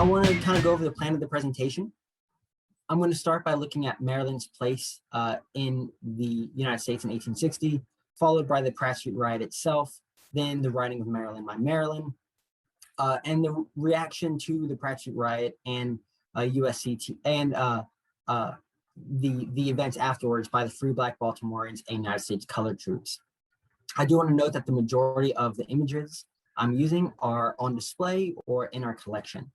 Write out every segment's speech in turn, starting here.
I want to kind of go over the plan of the presentation. I'm going to start by looking at Maryland's place in the United States in 1860, followed by the Pratt Street Riot itself, then the writing of Maryland by Maryland, and the reaction to the Pratt Street Riot and USCT and the events afterwards by the Free Black Baltimoreans and United States colored troops. I do want to note that the majority of the images I'm using are on display or in our collection.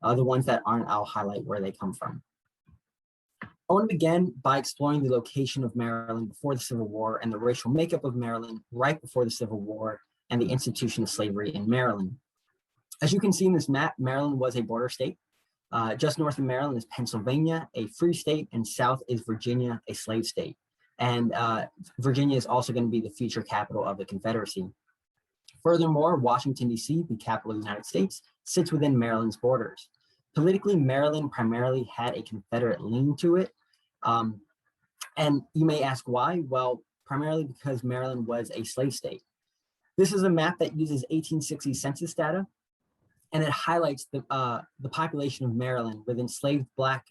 The ones that aren't, I'll highlight where they come from. I want to begin by exploring the location of Maryland before the Civil War and the racial makeup of Maryland right before the Civil War and the institution of slavery in Maryland. As you can see in this map, Maryland was a border state. Just north of Maryland is Pennsylvania, a free state, and south is Virginia, a slave state. And Virginia is also going to be the future capital of the Confederacy. Furthermore, Washington, D.C., the capital of the United States, sits within Maryland's borders. Politically, Maryland primarily had a Confederate lean to it. And you may ask why? Well, primarily because Maryland was a slave state. This is a map that uses 1860 census data, and it highlights the population of Maryland with enslaved black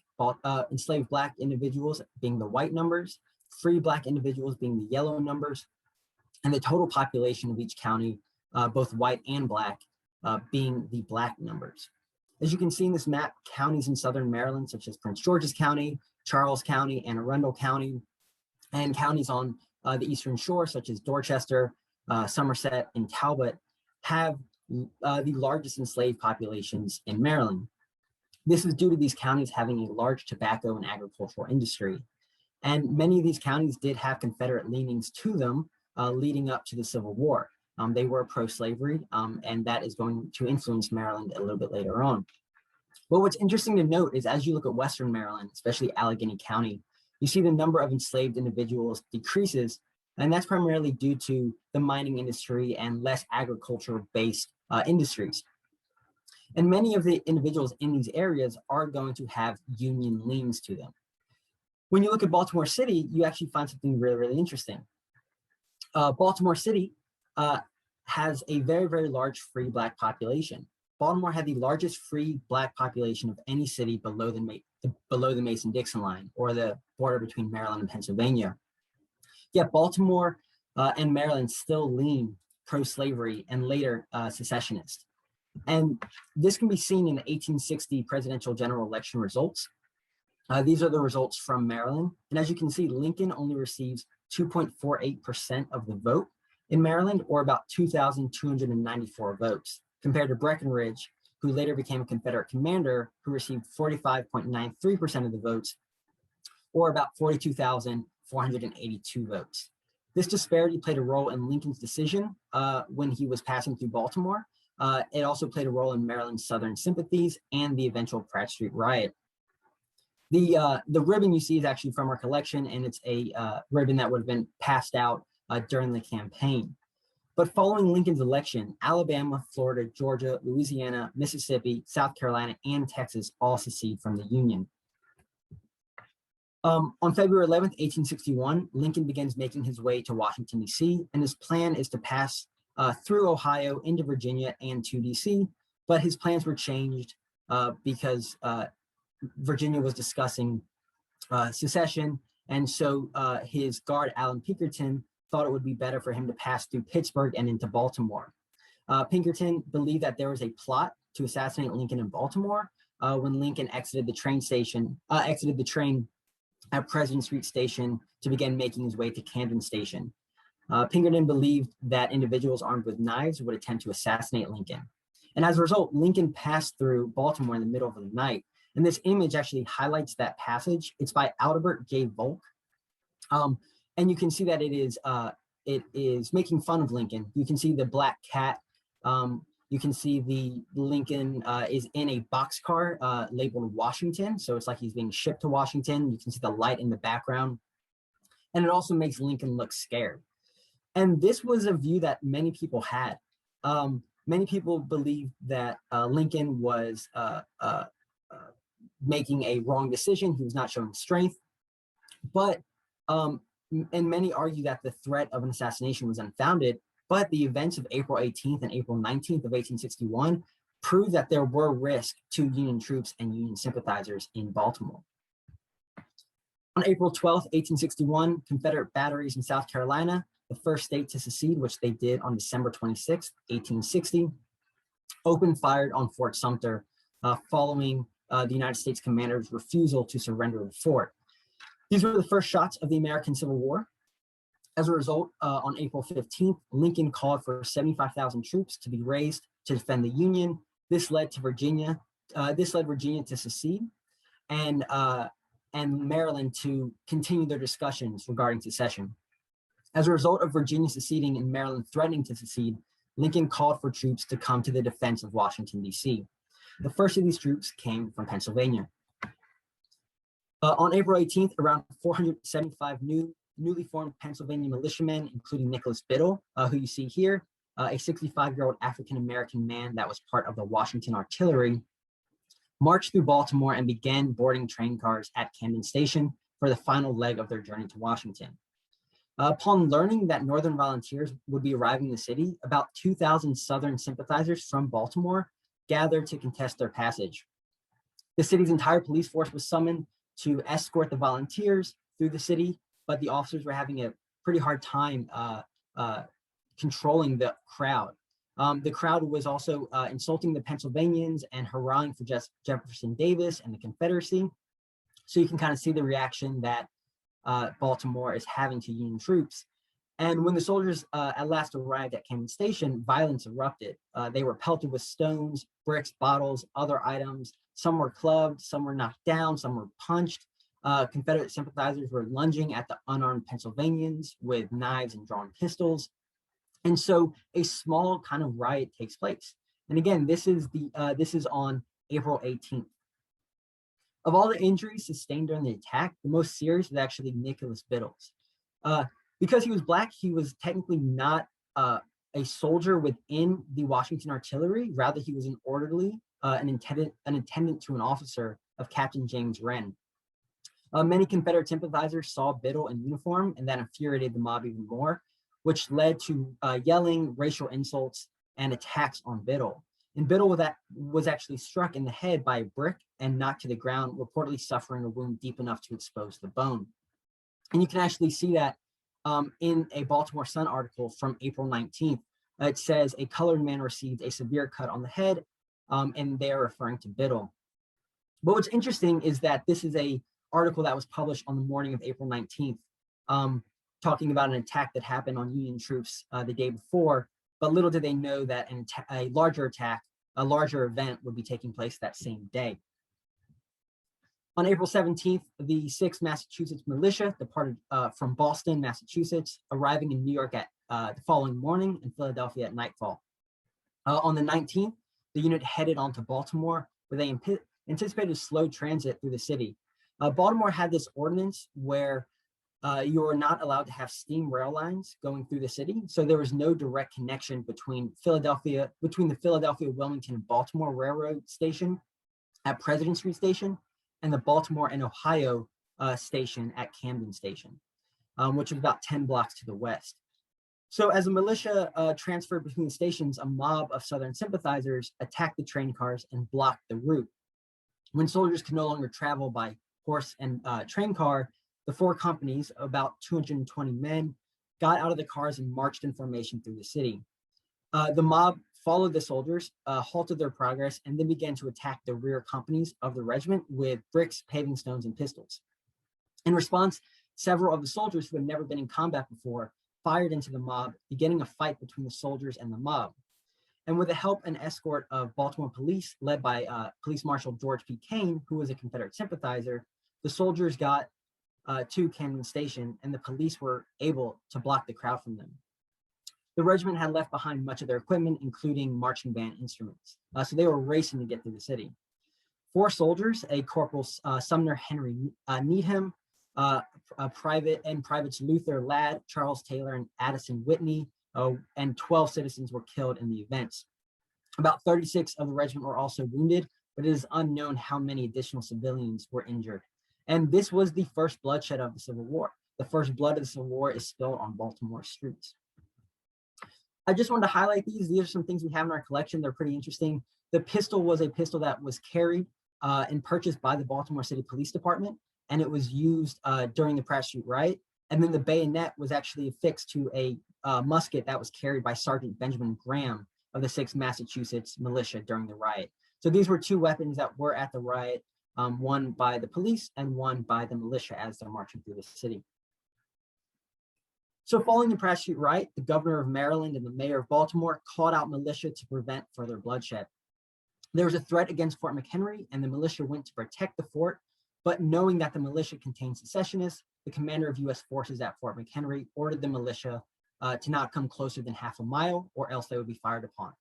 individuals being the white numbers, free black individuals being the yellow numbers, and the total population of each county, both white and black, being the black numbers. As you can see in this map, counties in southern Maryland, such as Prince George's County, Charles County, Anne Arundel County, and counties on the Eastern Shore, such as Dorchester, Somerset, and Talbot, have the largest enslaved populations in Maryland. This is due to these counties having a large tobacco and agricultural industry. And many of these counties did have Confederate leanings to them leading up to the Civil War. They were pro-slavery, and that is going to influence Maryland a little bit later on. But what's interesting to note is as you look at Western Maryland, especially Allegheny County, you see the number of enslaved individuals decreases, and that's primarily due to the mining industry and less agriculture-based industries. And many of the individuals in these areas are going to have Union leans to them. When you look at Baltimore City, you actually find something really, really interesting. Baltimore City has a very, very large free black population. Baltimore had the largest free black population of any city below the Mason-Dixon line, or the border between Maryland and Pennsylvania. Yet Baltimore and Maryland still lean pro-slavery and later secessionist. And this can be seen in the 1860 presidential general election results. These are the results from Maryland. And as you can see, Lincoln only receives 2.48% of the vote in Maryland, or about 2,294 votes, compared to Breckinridge, who later became a Confederate commander, who received 45.93% of the votes, or about 42,482 votes. This disparity played a role in Lincoln's decision when he was passing through Baltimore. It also played a role in Maryland's Southern sympathies and the eventual Pratt Street Riot. The ribbon you see is actually from our collection, and it's a ribbon that would have been passed out during the campaign. But following Lincoln's election, Alabama, Florida, Georgia, Louisiana, Mississippi, South Carolina, and Texas all secede from the Union. On February 11th, 1861, Lincoln begins making his way to Washington, D.C., and his plan is to pass through Ohio into Virginia and to D.C., but his plans were changed because Virginia was discussing secession, and so his guard, Alan Pinkerton, thought it would be better for him to pass through Pittsburgh and into Baltimore. Pinkerton believed that there was a plot to assassinate Lincoln in Baltimore when Lincoln exited the train at President Street Station to begin making his way to Camden Station. Pinkerton believed that individuals armed with knives would attempt to assassinate Lincoln. And as a result, Lincoln passed through Baltimore in the middle of the night. And this image actually highlights that passage. It's by Adelbert J. Volk. And you can see that it is making fun of Lincoln. You can see the black cat. You can see the Lincoln is in a boxcar labeled Washington. So it's like he's being shipped to Washington. You can see the light in the background. And it also makes Lincoln look scared. And this was a view that many people had. Many people believed that Lincoln was making a wrong decision. He was not showing strength. But and many argue that the threat of an assassination was unfounded, but the events of April 18th and April 19th of 1861 proved that there were risks to Union troops and Union sympathizers in Baltimore. On April 12, 1861, Confederate batteries in South Carolina, the first state to secede, which they did on December 26, 1860, opened fire on Fort Sumter following the United States commander's refusal to surrender the fort. These were the first shots of the American Civil War. As a result, on April 15th, Lincoln called for 75,000 troops to be raised to defend the Union. This led Virginia to secede, and Maryland to continue their discussions regarding secession. As a result of Virginia seceding and Maryland threatening to secede, Lincoln called for troops to come to the defense of Washington, D.C. The first of these troops came from Pennsylvania. On April 18th, around 475 newly formed Pennsylvania militiamen, including Nicholas Biddle, who you see here, a 65-year-old African-American man that was part of the Washington Artillery, marched through Baltimore and began boarding train cars at Camden Station for the final leg of their journey to Washington. Upon learning that Northern volunteers would be arriving in the city, about 2,000 Southern sympathizers from Baltimore gathered to contest their passage. The city's entire police force was summoned to escort the volunteers through the city, but the officers were having a pretty hard time controlling the crowd. The crowd was also insulting the Pennsylvanians and hurrahing for Jefferson Davis and the Confederacy. So you can kind of see the reaction that Baltimore is having to Union troops. And when the soldiers at last arrived at Camden Station, violence erupted. They were pelted with stones, bricks, bottles, other items. Some were clubbed, some were knocked down, some were punched. Confederate sympathizers were lunging at the unarmed Pennsylvanians with knives and drawn pistols. And so a small kind of riot takes place. And again, this is on April 18th. Of all the injuries sustained during the attack, the most serious was actually Nicholas Biddle's. Because he was Black, he was technically not a soldier within the Washington Artillery. Rather, he was an orderly, an attendant to an officer of Captain James Wren. Many Confederate sympathizers saw Biddle in uniform, and that infuriated the mob even more, which led to yelling, racial insults, and attacks on Biddle. And Biddle was actually struck in the head by a brick and knocked to the ground, reportedly suffering a wound deep enough to expose the bone. And you can actually see that in a Baltimore Sun article from April 19th. It says a colored man received a severe cut on the head, and they're referring to Biddle. But what's interesting is that this is a article that was published on the morning of April 19th, talking about an attack that happened on Union troops the day before, but little did they know that a larger attack, a larger event would be taking place that same day. On April 17th, the 6th Massachusetts Militia departed from Boston, Massachusetts, arriving in New York at the following morning and Philadelphia at nightfall. On the 19th, the unit headed on to Baltimore, where they anticipated slow transit through the city. Baltimore had this ordinance where you are not allowed to have steam rail lines going through the city. So there was no direct connection between the Philadelphia, Wilmington, and Baltimore Railroad Station at President Street Station and the Baltimore and Ohio station at Camden Station, which was about 10 blocks to the west. So as the militia transferred between the stations, a mob of Southern sympathizers attacked the train cars and blocked the route. When soldiers could no longer travel by horse and train car, the four companies, about 220 men, got out of the cars and marched in formation through the city. The mob followed the soldiers, halted their progress, and then began to attack the rear companies of the regiment with bricks, paving stones, and pistols. In response, several of the soldiers who had never been in combat before fired into the mob, beginning a fight between the soldiers and the mob. And with the help and escort of Baltimore police, led by Police Marshal George P. Kane, who was a Confederate sympathizer, the soldiers got to Camden Station, and the police were able to block the crowd from them. The regiment had left behind much of their equipment, including marching band instruments. So they were racing to get through the city. Four soldiers, a Corporal Sumner Henry Needham, Privates Luther Ladd, Charles Taylor, and Addison Whitney, and 12 citizens were killed in the events. About 36 of the regiment were also wounded, but it is unknown how many additional civilians were injured. And this was the first bloodshed of the Civil War. The first blood of the Civil War is spilled on Baltimore streets. I just wanted to highlight these. These are some things we have in our collection. They're pretty interesting. The pistol was a pistol that was carried and purchased by the Baltimore City Police Department, and it was used during the Pratt Street Riot. And then the bayonet was actually affixed to a musket that was carried by Sergeant Benjamin Graham of the 6th Massachusetts Militia during the riot. So these were 2 weapons that were at the riot, one by the police and one by the militia as they're marching through the city. So following the Pratt Street Riot, the governor of Maryland and the mayor of Baltimore called out militia to prevent further bloodshed. There was a threat against Fort McHenry, and the militia went to protect the fort, but knowing that the militia contained secessionists, the commander of U.S. forces at Fort McHenry ordered the militia to not come closer than half a mile, or else they would be fired upon.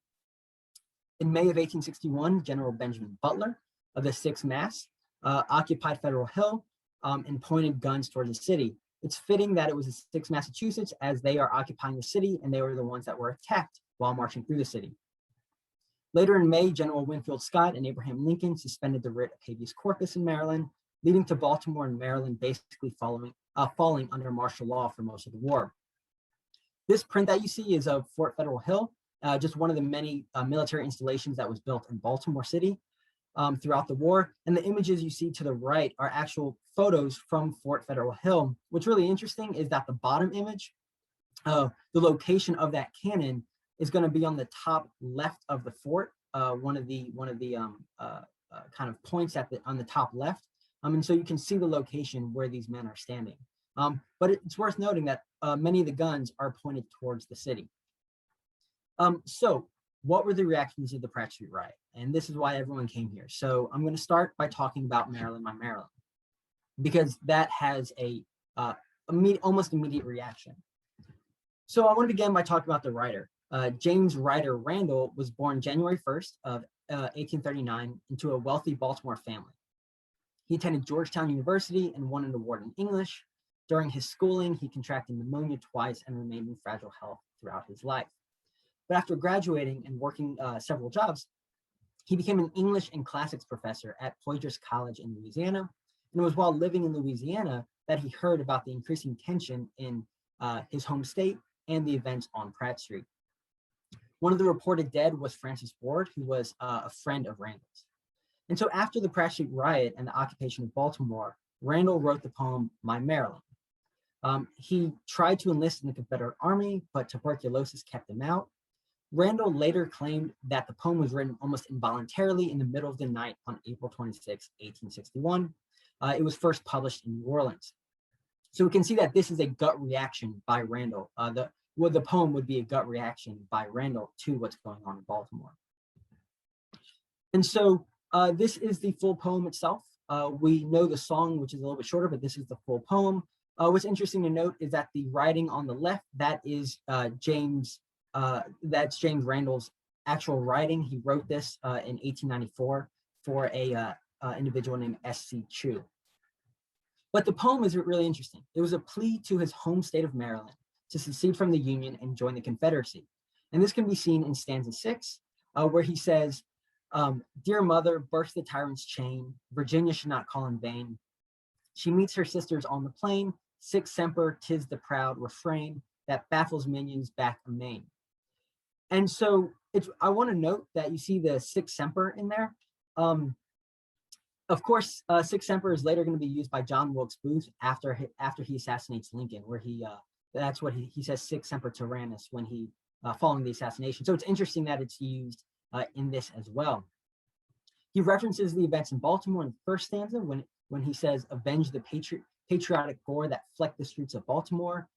In May of 1861, General Benjamin Butler of the 6th Mass occupied Federal Hill and pointed guns toward the city. It's fitting that it was the 6th Massachusetts, as they are occupying the city and they were the ones that were attacked while marching through the city. Later in May, General Winfield Scott and Abraham Lincoln suspended the writ of habeas corpus in Maryland, leading to Baltimore and Maryland basically falling under martial law for most of the war. This print that you see is of Fort Federal Hill, just one of the many military installations that was built in Baltimore City throughout the war. And the images you see to the right are actual photos from Fort Federal Hill. What's really interesting is that the bottom image, the location of that cannon is going to be on the top left of the fort, one of the kind of points on the top left. And so you can see the location where these men are standing. But it's worth noting that many of the guns are pointed towards the city. So what were the reactions of the Pratt Street Riot? And this is why everyone came here. So I'm going to start by talking about Maryland, my Maryland, because that has a almost immediate reaction. So I want to begin by talking about the writer. James Ryder Randall was born January 1st of 1839 into a wealthy Baltimore family. He attended Georgetown University and won an award in English. During his schooling, he contracted pneumonia twice and remained in fragile health throughout his life. But after graduating and working several jobs, he became an English and classics professor at Poydras College in Louisiana. And it was while living in Louisiana that he heard about the increasing tension in his home state and the events on Pratt Street. One of the reported dead was Francis Ward, who was a friend of Randall's. And so after the Pratt Street Riot and the occupation of Baltimore, Randall wrote the poem, My Maryland. He tried to enlist in the Confederate Army, but tuberculosis kept him out. Randall later claimed that the poem was written almost involuntarily in the middle of the night on April 26, 1861. It was first published in New Orleans. So we can see that this is a gut reaction by Randall. The poem would be a gut reaction by Randall to what's going on in Baltimore. And so this is the full poem itself. We know the song, which is a little bit shorter, but this is the full poem. What's interesting to note is that the writing on the left, that is James Randall's actual writing. He wrote this in 1894 for a individual named S.C. Chew. But the poem is really interesting. It was a plea to his home state of Maryland to secede from the Union and join the Confederacy. And this can be seen in stanza 6, where he says, Dear mother, burst the tyrant's chain, Virginia should not call in vain. She meets her sisters on the plain, sic semper, 'tis the proud refrain that baffles minions back amain. And so I want to note that you see the sic semper in there. Of course, sic semper is later going to be used by John Wilkes Booth after he assassinates Lincoln, where that's what he says, sic semper tyrannis, when he following the assassination. So it's interesting that it's used in this as well. He references the events in Baltimore in the first stanza when he says, avenge the patriotic gore that flecked the streets of Baltimore.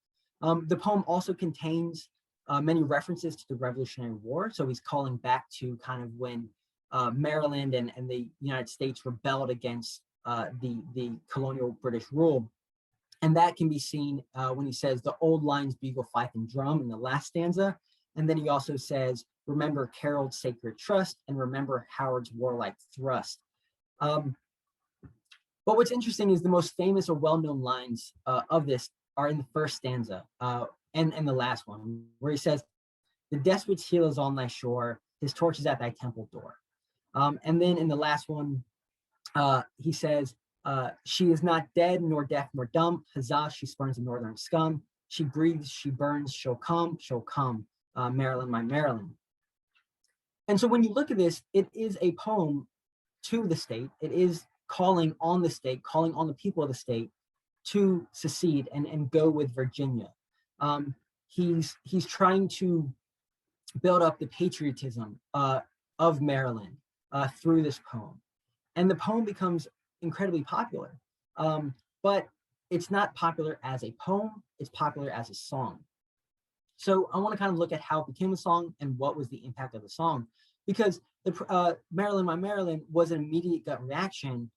The poem also contains many references to the Revolutionary War. So he's calling back to kind of when Maryland and the United States rebelled against the colonial British rule. And that can be seen when he says the old lines bugle, fife, and drum in the last stanza. And then he also says, remember Carroll's sacred trust and remember Howard's warlike thrust. But what's interesting is the most famous or well-known lines of this are in the first stanza and the last one, where he says, the despot's heel is on thy shore, his torch is at thy temple door. And then in the last one, he says, she is not dead, nor deaf, nor dumb. Huzzah, she spurns the northern scum. She breathes, she burns, she'll come, she'll come. Maryland, my Maryland. And so when you look at this, it is a poem to the state. It is calling on the state, calling on the people of the state to secede and go with Virginia. He's trying to build up the patriotism of Maryland through this poem. And the poem becomes incredibly popular. But it's not popular as a poem, it's popular as a song. So I want to kind of look at how it became a song and what was the impact of the song. Because the Maryland, my Maryland was an immediate gut reaction,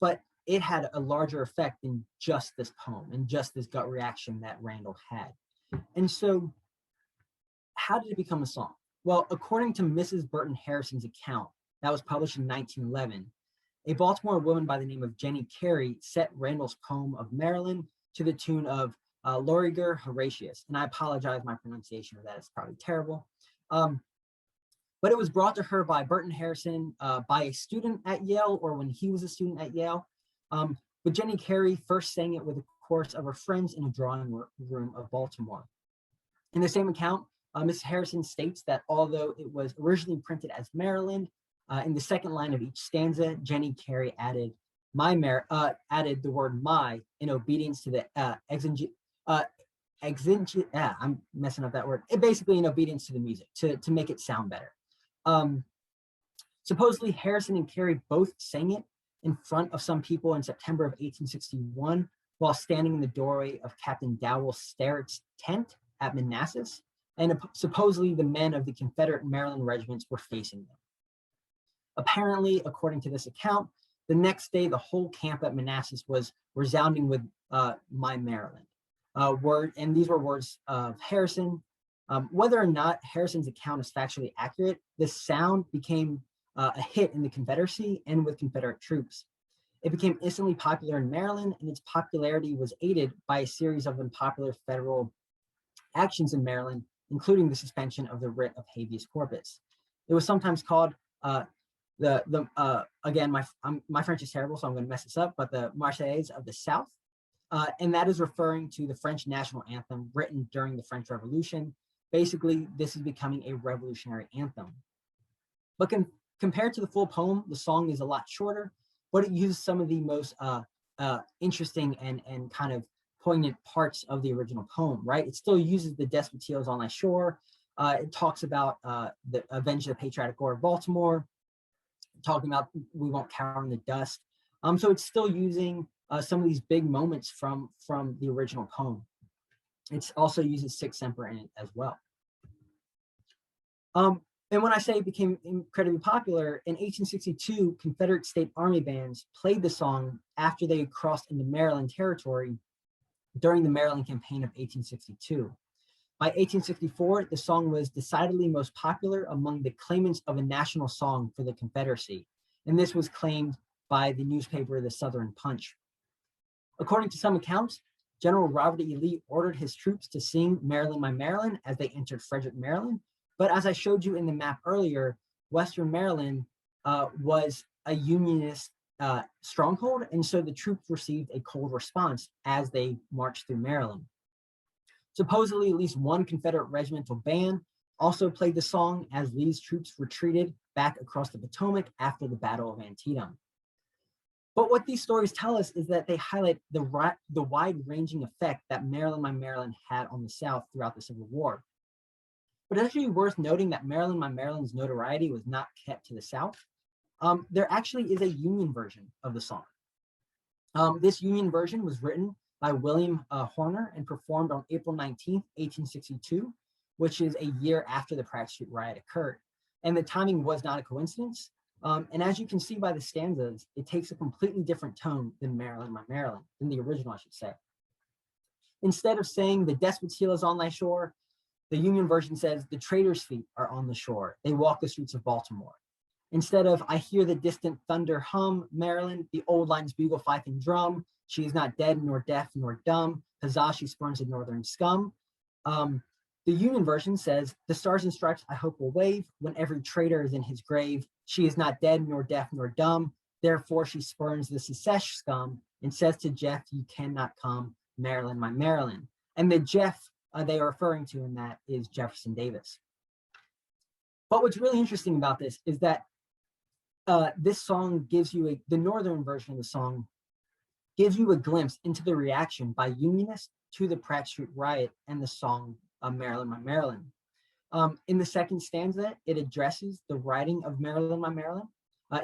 but it had a larger effect than just this poem and just this gut reaction that Randall had. And so how did it become a song? Well, according to Mrs. Burton Harrison's account that was published in 1911, a Baltimore woman by the name of Jenny Carey set Randall's poem of Maryland to the tune of Lauriger Horatius. And I apologize, my pronunciation of that is probably terrible. But it was brought to her by Burton Harrison by a student at Yale, or when he was a student at Yale. But Jenny Carey first sang it with a chorus of her friends in a drawing room of Baltimore. In the same account, Mrs. Harrison states that although it was originally printed as Maryland, in the second line of each stanza, Jenny Carey added added the word "my" in obedience to the I'm messing up that word. Basically, in obedience to the music to make it sound better. Supposedly, Harrison and Carey both sang it in front of some people in September of 1861 while standing in the doorway of Captain Dowell Sterrett's tent at Manassas, and supposedly the men of the Confederate Maryland regiments were facing them. Apparently, according to this account, the next day the whole camp at Manassas was resounding with "My Maryland." And these were words of Harrison. Whether or not Harrison's account is factually accurate, this sound became a hit in the Confederacy and with Confederate troops. It became instantly popular in Maryland, and its popularity was aided by a series of unpopular federal actions in Maryland, including the suspension of the writ of habeas corpus. It was sometimes called again, my French is terrible, so I'm going to mess this up, but the Marseillaise of the South. And that is referring to the French national anthem written during the French Revolution. Basically, this is becoming a revolutionary anthem. But compared to the full poem, the song is a lot shorter, but it uses some of the most interesting and kind of poignant parts of the original poem, right? It still uses the despotiles on thy shore. It talks about the avenge the patriotic war of Baltimore, talking about we won't cower in the dust. So it's still using some of these big moments from the original poem. It also uses Sic Semper in it as well. And when I say it became incredibly popular, in 1862, Confederate State Army bands played the song after they had crossed into Maryland territory during the Maryland Campaign of 1862. By 1864, the song was decidedly most popular among the claimants of a national song for the Confederacy, and this was claimed by the newspaper The Southern Punch. According to some accounts, General Robert E. Lee ordered his troops to sing Maryland, My Maryland as they entered Frederick, Maryland. But as I showed you in the map earlier, Western Maryland was a Unionist stronghold, and so the troops received a cold response as they marched through Maryland. Supposedly, at least one Confederate regimental band also played the song as Lee's troops retreated back across the Potomac after the Battle of Antietam. But what these stories tell us is that they highlight the wide-ranging effect that Maryland, My Maryland had on the South throughout the Civil War. But it's actually worth noting that Maryland, My Maryland's notoriety was not kept to the South. There actually is a Union version of the song. This Union version was written by William Horner and performed on April 19th, 1862, which is a year after the Pratt Street Riot occurred. And the timing was not a coincidence. And as you can see by the stanzas, it takes a completely different tone than Maryland, My Maryland, than the original, I should say. Instead of saying the despot's heel is on thy shore, the Union version says the traitors' feet are on the shore. They walk the streets of Baltimore. Instead of I hear the distant thunder hum, Maryland, the old lines bugle, fife, and drum. She is not dead, nor deaf, nor dumb. Huzzah, she spurns the northern scum. The Union version says, the stars and stripes I hope will wave when every traitor is in his grave. She is not dead, nor deaf, nor dumb. Therefore she spurns the secesh scum and says to Jeff, you cannot come, Maryland, my Maryland. And the Jeff they are referring to in that is Jefferson Davis. But what's really interesting about this is that this song gives you the northern version of the song gives you a glimpse into the reaction by Unionists to the Pratt Street Riot and the song Maryland, My Maryland. In the second stanza, it addresses the writing of Maryland, My Maryland.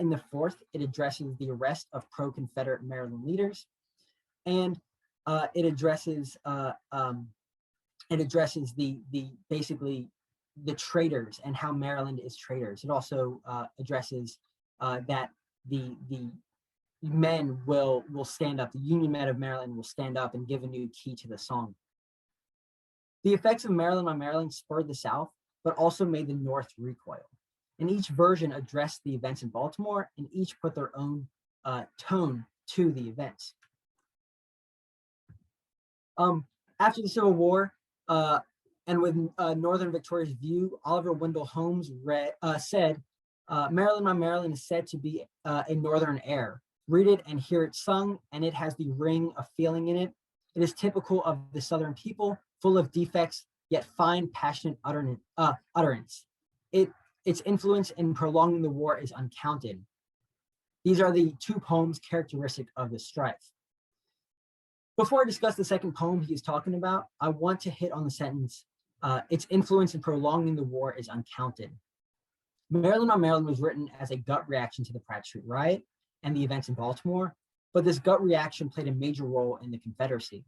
In the fourth, it addresses the arrest of pro-Confederate Maryland leaders, and it addresses the basically the traitors and how Maryland is traitors. It also addresses that the men will stand up, the Union men of Maryland will stand up and give a new key to the song. The effects of Maryland, My Maryland spurred the South, but also made the North recoil. And each version addressed the events in Baltimore, and each put their own tone to the events. After the Civil War, and with Northern Victoria's view, Oliver Wendell Holmes said, Maryland, My Maryland is said to be a Northern air. Read it and hear it sung, and it has the ring of feeling in it. It is typical of the Southern people, full of defects, yet fine, passionate utterance. Its influence in prolonging the war is uncounted. These are the two poems characteristic of the strife. Before I discuss the second poem he is talking about, I want to hit on the sentence, its influence in prolonging the war is uncounted. Maryland, My Maryland was written as a gut reaction to the Pratt Street Riot and the events in Baltimore, but this gut reaction played a major role in the Confederacy.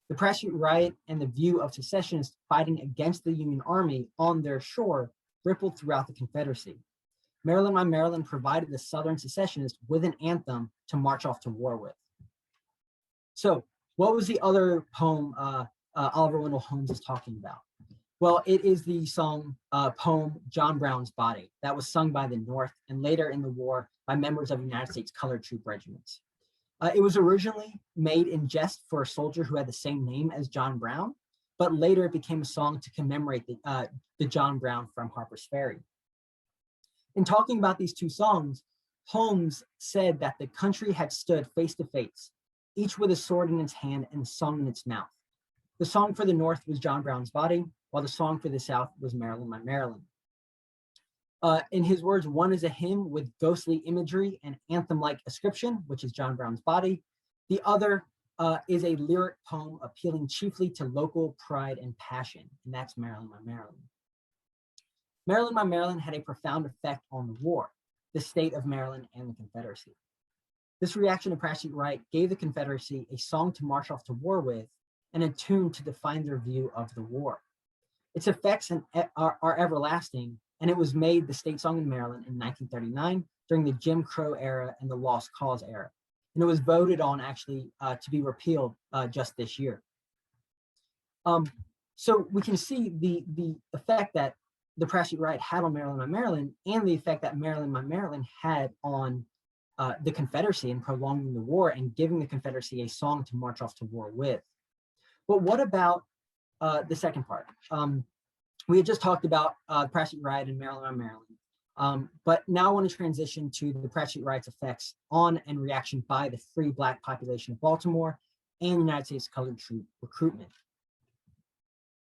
The Pratt Street Riot and the view of secessionists fighting against the Union Army on their shore rippled throughout the Confederacy. Maryland, My Maryland provided the Southern secessionists with an anthem to march off to war with. So what was the other poem Oliver Wendell Holmes is talking about? Well, it is the poem John Brown's Body that was sung by the North and later in the war by members of United States colored troop regiments. It was originally made in jest for a soldier who had the same name as John Brown, but later it became a song to commemorate the John Brown from Harper's Ferry. In talking about these two songs, Holmes said that the country had stood face to face, each with a sword in its hand and a song in its mouth. The song for the North was John Brown's Body, while the song for the South was Maryland, My Maryland. In his words, one is a hymn with ghostly imagery and anthem-like ascription, which is John Brown's Body. The other is a lyric poem appealing chiefly to local pride and passion, and that's Maryland, My Maryland. Maryland, My Maryland had a profound effect on the war, the state of Maryland, and the Confederacy. This reaction to Pratt Street Riot gave the Confederacy a song to march off to war with and a tune to define their view of the war. Its effects are everlasting, and it was made the state song in Maryland in 1939 during the Jim Crow era and the Lost Cause era. And it was voted on actually to be repealed just this year. So we can see the effect that the Pratt Street Riot had on Maryland, My Maryland, and the effect that Maryland, My Maryland had on the Confederacy in prolonging the war and giving the Confederacy a song to march off to war with. But what about the second part? We had just talked about Pratt Street Riot in Maryland, My Maryland. But now I want to transition to the Pratt Street Riot's effects on and reaction by the free Black population of Baltimore and United States colored troop recruitment.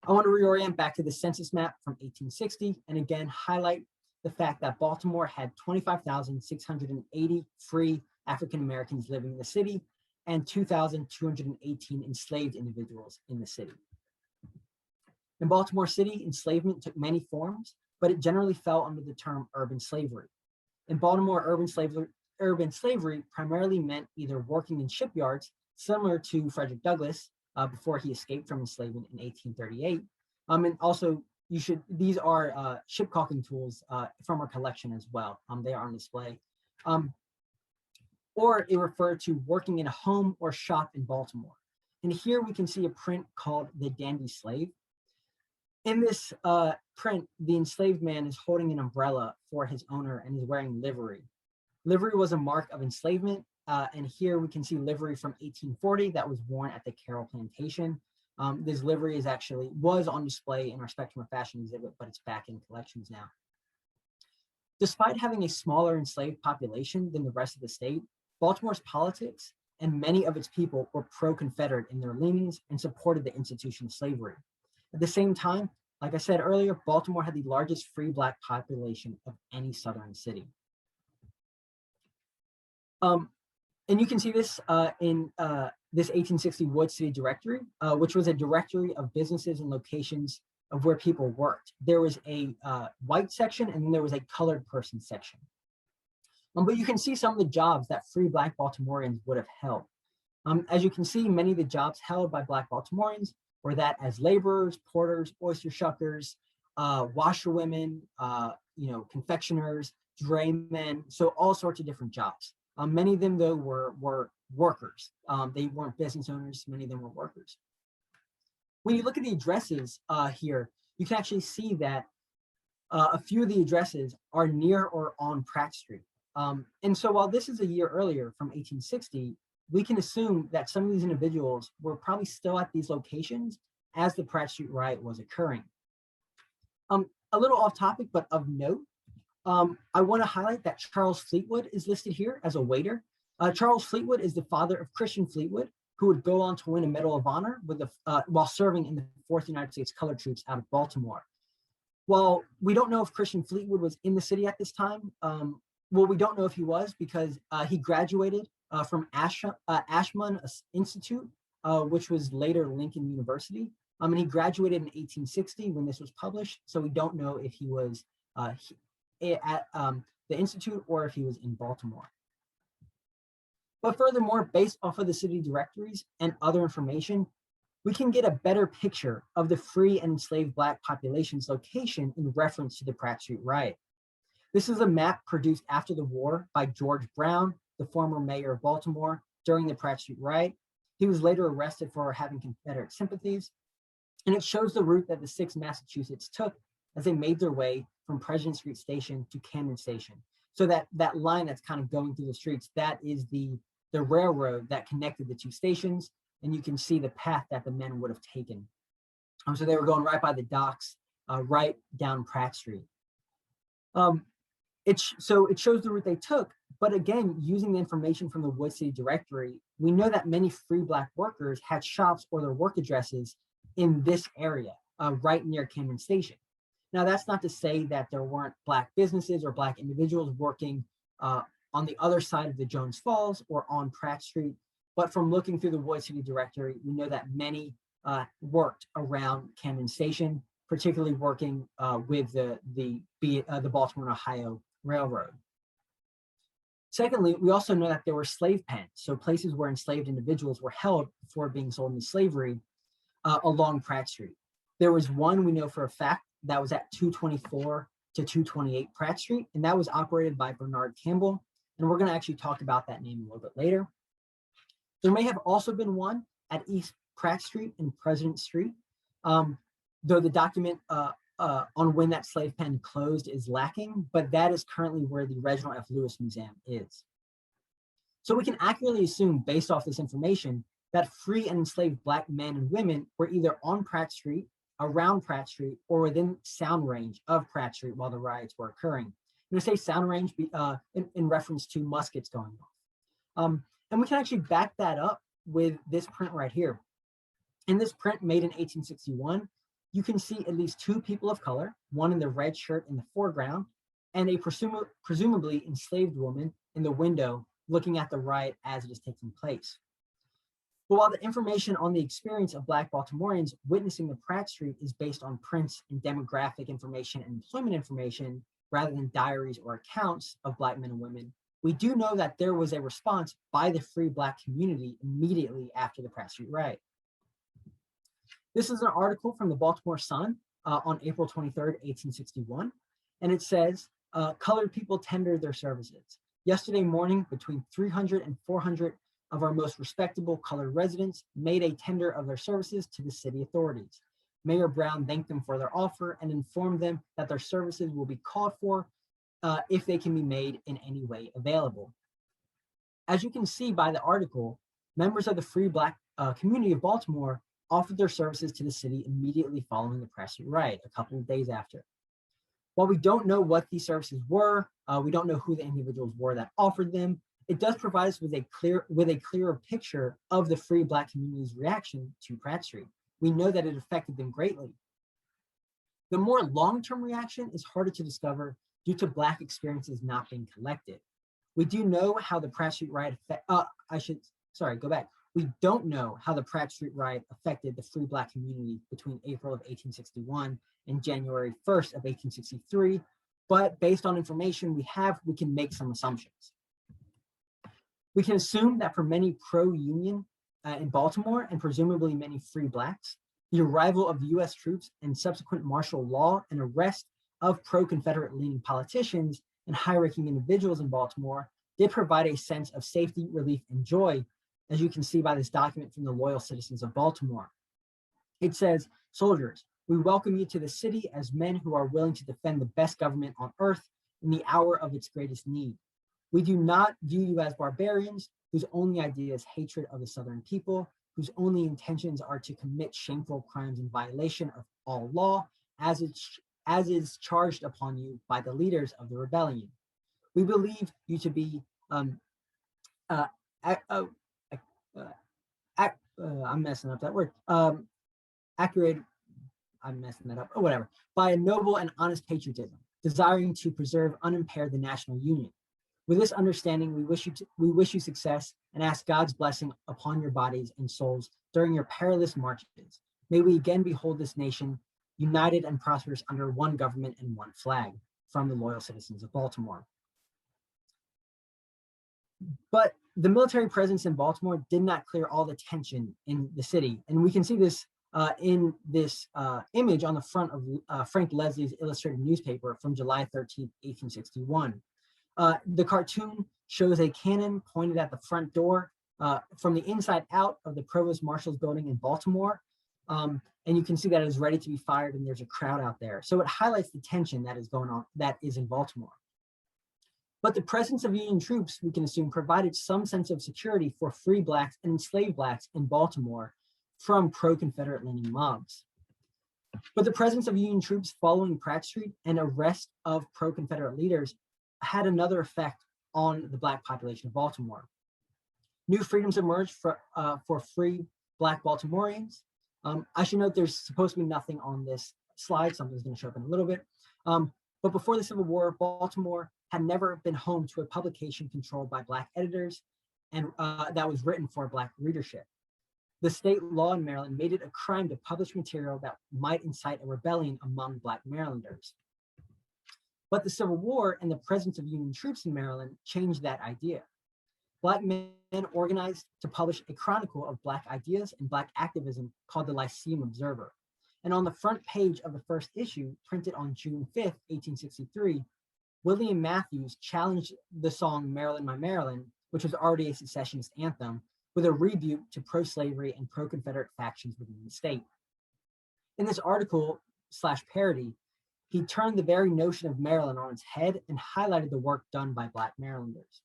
I want to reorient back to the census map from 1860 and again highlight the fact that Baltimore had 25,680 free African Americans living in the city and 2,218 enslaved individuals in the city. In Baltimore City, enslavement took many forms, but it generally fell under the term urban slavery. In Baltimore, urban slavery primarily meant either working in shipyards, similar to Frederick Douglass before he escaped from enslavement in 1838. And also, these are ship caulking tools from our collection as well. They are on display. Or it referred to working in a home or shop in Baltimore. And here we can see a print called The Dandy Slave. In this print, the enslaved man is holding an umbrella for his owner and is wearing livery. Livery was a mark of enslavement, and here we can see livery from 1840 that was worn at the Carroll Plantation. This livery was on display in our Spectrum of Fashion exhibit, but it's back in collections now. Despite having a smaller enslaved population than the rest of the state, Baltimore's politics and many of its people were pro-Confederate in their leanings and supported the institution of slavery. At the same time, like I said earlier, Baltimore had the largest free Black population of any Southern city. And you can see this in this 1860 Wood City Directory, which was a directory of businesses and locations of where people worked. There was a white section and then there was a colored person section. But you can see some of the jobs that free Black Baltimoreans would have held. As you can see, many of the jobs held by Black Baltimoreans were that as laborers, porters, oyster shuckers, washerwomen, confectioners, draymen, so all sorts of different jobs. Many of them, though, were workers. They weren't business owners. Many of them were workers. When you look at the addresses here, you can actually see that a few of the addresses are near or on Pratt Street. And so while this is a year earlier from 1860, we can assume that some of these individuals were probably still at these locations as the Pratt Street Riot was occurring. A little off topic, but of note, I want to highlight that Charles Fleetwood is listed here as a waiter. Charles Fleetwood is the father of Christian Fleetwood, who would go on to win a Medal of Honor with while serving in the 4th United States Colored Troops out of Baltimore. While we don't know if Christian Fleetwood was in the city at this time, well, we don't know if he was because he graduated from Ashmun Institute, which was later Lincoln University. And he graduated in 1860 when this was published. So we don't know if he was at the Institute or if he was in Baltimore. But furthermore, based off of the city directories and other information, we can get a better picture of the free and enslaved Black population's location in reference to the Pratt Street Riot. This is a map produced after the war by George Brown, the former mayor of Baltimore, during the Pratt Street Riot. He was later arrested for having Confederate sympathies, and it shows the route that the 6th Massachusetts took as they made their way from President Street Station to Camden Station. So that line that's kind of going through the streets, that is the railroad that connected the two stations, and you can see the path that the men would have taken. So they were going right by the docks, right down Pratt Street. So it shows the route they took, but again, using the information from the Wood City Directory, we know that many free Black workers had shops or their work addresses in this area, right near Camden Station. Now, that's not to say that there weren't Black businesses or Black individuals working on the other side of the Jones Falls or on Pratt Street, but from looking through the Wood City Directory, we know that many worked around Camden Station, particularly working with the Baltimore and Ohio Railroad. Secondly, we also know that there were slave pens, so places where enslaved individuals were held before being sold into slavery along Pratt Street. There was one we know for a fact that was at 224 to 228 Pratt Street, and that was operated by Bernard Campbell, and we're going to actually talk about that name a little bit later. There may have also been one at East Pratt Street and President Street, though the document on when that slave pen closed is lacking, but that is currently where the Reginald F. Lewis Museum is. So we can accurately assume, based off this information, that free and enslaved Black men and women were either on Pratt Street, around Pratt Street, or within sound range of Pratt Street while the riots were occurring. I'm going to say sound range in reference to muskets going off. And we can actually back that up with this print right here. In this print made in 1861, you can see at least 2 people of color, one in the red shirt in the foreground, and a presumably enslaved woman in the window looking at the riot as it is taking place. But while the information on the experience of Black Baltimoreans witnessing the Pratt Street is based on prints and demographic information and employment information, rather than diaries or accounts of Black men and women, we do know that there was a response by the free Black community immediately after the Pratt Street Riot. This is an article from the Baltimore Sun on April 23rd, 1861, and it says, colored people tendered their services. Yesterday morning, between 300 and 400 of our most respectable colored residents made a tender of their services to the city authorities. Mayor Brown thanked them for their offer and informed them that their services will be called for if they can be made in any way available. As you can see by the article, members of the free Black community of Baltimore offered their services to the city immediately following the Pratt Street Riot, a couple of days after. While we don't know what these services were, we don't know who the individuals were that offered them, it does provide us with a clearer picture of the free Black community's reaction to Pratt Street. We know that it affected them greatly. The more long-term reaction is harder to discover due to Black experiences not being collected. We do know how the Pratt Street Riot, We don't know how the Pratt Street Riot affected the free Black community between April of 1861 and January 1st of 1863, but based on information we have, we can make some assumptions. We can assume that for many pro-Union in Baltimore and presumably many free Blacks, the arrival of the US troops and subsequent martial law and arrest of pro-Confederate leaning politicians and high-ranking individuals in Baltimore did provide a sense of safety, relief, and joy, as you can see by this document from the loyal citizens of Baltimore. It says, "Soldiers, we welcome you to the city as men who are willing to defend the best government on earth in the hour of its greatest need. We do not view you as barbarians whose only idea is hatred of the Southern people, whose only intentions are to commit shameful crimes in violation of all law, as is charged upon you by the leaders of the rebellion. We believe you to be I'm messing up that word. Accurate, I'm messing that up, or whatever. By a noble and honest patriotism, desiring to preserve unimpaired the national union. With this understanding, we wish you success and ask God's blessing upon your bodies and souls during your perilous marches. May we again behold this nation united and prosperous under one government and one flag." From the loyal citizens of Baltimore. But the military presence in Baltimore did not clear all the tension in the city. And we can see this in this image on the front of Frank Leslie's illustrated newspaper from July 13th, 1861. The cartoon shows a cannon pointed at the front door from the inside out of the Provost Marshal's building in Baltimore. And you can see that it is ready to be fired and there's a crowd out there. So it highlights the tension that is going on, that is in Baltimore. But the presence of Union troops, we can assume, provided some sense of security for free Blacks and enslaved Blacks in Baltimore from pro-Confederate leaning mobs. But the presence of Union troops following Pratt Street and arrest of pro-Confederate leaders had another effect on the Black population of Baltimore. New freedoms emerged for free Black Baltimoreans. I should note there's supposed to be nothing on this slide. Something's going to show up in a little bit. But before the Civil War, Baltimore had never been home to a publication controlled by Black editors and that was written for Black readership. The state law in Maryland made it a crime to publish material that might incite a rebellion among Black Marylanders. But the Civil War and the presence of Union troops in Maryland changed that idea. Black men organized to publish a chronicle of Black ideas and Black activism called the Lyceum Observer. And on the front page of the first issue, printed on June 5th, 1863, William Matthews challenged the song Maryland, My Maryland, which was already a secessionist anthem, with a rebuke to pro-slavery and pro-Confederate factions within the state. In this article / parody, he turned the very notion of Maryland on its head and highlighted the work done by Black Marylanders.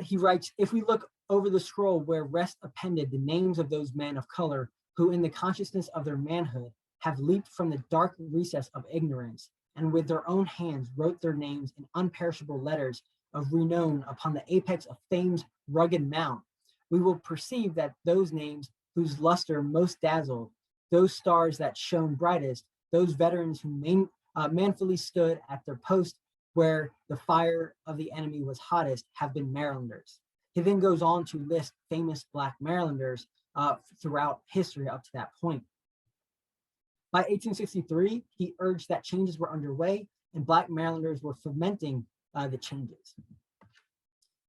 He writes, "If we look over the scroll where rest appended the names of those men of color who in the consciousness of their manhood have leaped from the dark recess of ignorance and with their own hands wrote their names in unperishable letters of renown upon the apex of fame's rugged mount, we will perceive that those names whose luster most dazzled, those stars that shone brightest, those veterans who manfully stood at their post where the fire of the enemy was hottest, have been Marylanders." He then goes on to list famous Black Marylanders throughout history up to that point. By 1863, he urged that changes were underway and Black Marylanders were fomenting the changes.